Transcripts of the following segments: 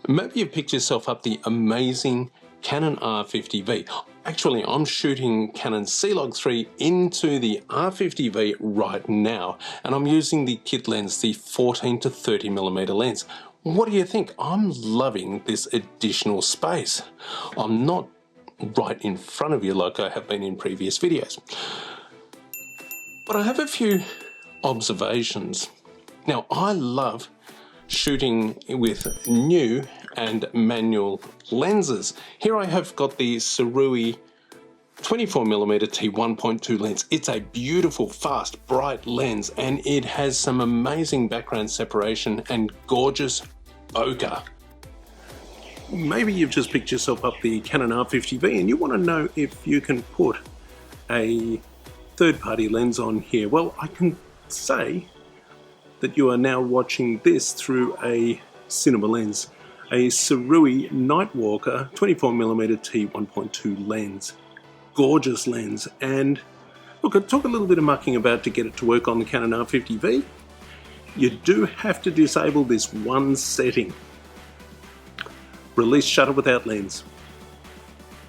Maybe you've picked yourself up the amazing Canon R50V. Actually, I'm shooting Canon C-Log3 into the R50V right now, and I'm using the kit lens, the 14 to 30mm lens. What do you think? I'm loving this additional space. I'm not right in front of you like I have been in previous videos, but I have a few observations. Now, I love shooting with new and manual lenses. Here I have got the Sirui 24mm t1.2 lens. It's a beautiful, fast, bright lens, and it has some amazing background separation and gorgeous bokeh. Maybe you've just picked yourself up the Canon R50V and you want to know if you can put a third-party lens on here. Well, I can say that you are now watching this through a cinema lens, a Sirui Nightwalker 24mm t1.2 lens. Gorgeous lens. And look, it took a little bit of mucking about to get it to work on the Canon R50V. You do have to disable this one setting. Release shutter without lens.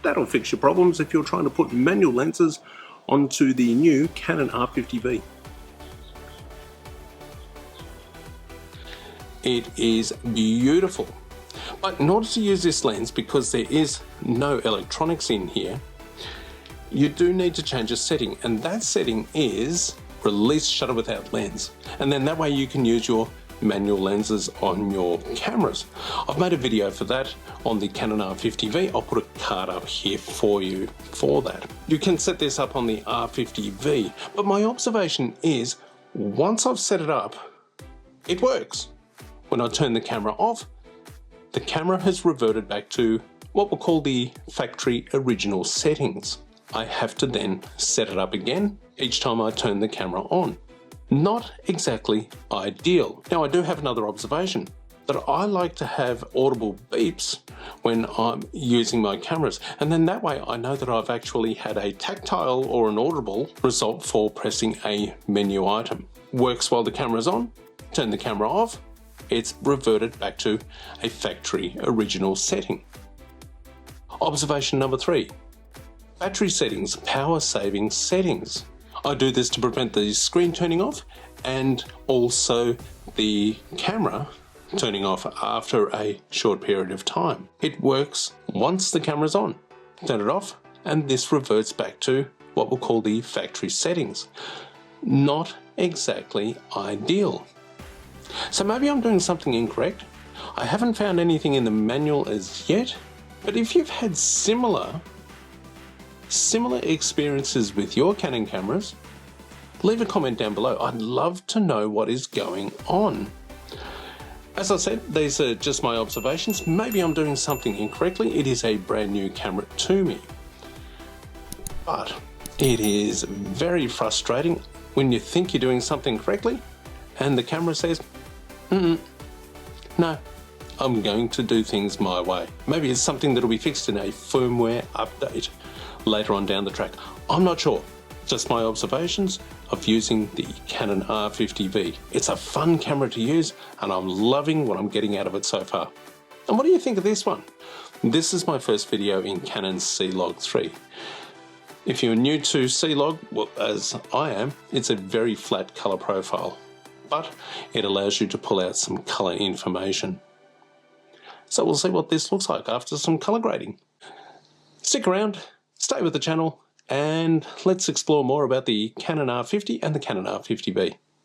That'll fix your problems if you're trying to put manual lenses onto the new Canon R50V. It is beautiful. But in order to use this lens, because there is no electronics in here, you do need to change a setting, and that setting is release shutter without lens. And then that way you can use your manual lenses on your cameras. I've made a video for that on the Canon R50V. I'll put a card up here for you for that. You can set this up on the R50V, but my observation is once I've set it up, it works. When I turn the camera off, the camera has reverted back to what we'll call the factory original settings. I have to then set it up again each time I turn the camera on. Not exactly ideal. Now, I do have another observation, that I like to have audible beeps when I'm using my cameras, and then that way I know that I've actually had a tactile or an audible result for pressing a menu item. Works while the camera's on, turn the camera off, it's reverted back to a factory original setting. Observation number 3, battery settings, power saving settings. I do this to prevent the screen turning off and also the camera turning off after a short period of time. It works once the camera's on. Turn it off and this reverts back to what we'll call the factory settings. Not exactly ideal. So maybe I'm doing something incorrect. I haven't found anything in the manual as yet, but if you've had similar experiences with your Canon cameras, leave a comment down below. I'd love to know what is going on. As I said, these are just my observations. Maybe I'm doing something incorrectly. It is a brand new camera to me. But it is very frustrating when you think you're doing something correctly and the camera says, no, I'm going to do things my way. Maybe it's something that'll be fixed in a firmware update later on down the track. I'm not sure. Just my observations of using the Canon R50V. It's a fun camera to use and I'm loving what I'm getting out of it so far. And what do you think of this one? This is my first video in Canon C-Log3. If you're new to C-Log, well, as I am, it's a very flat color profile, but it allows you to pull out some color information. So we'll see what this looks like after some color grading. Stick around, stay with the channel, and let's explore more about the Canon R50 and the Canon R50V.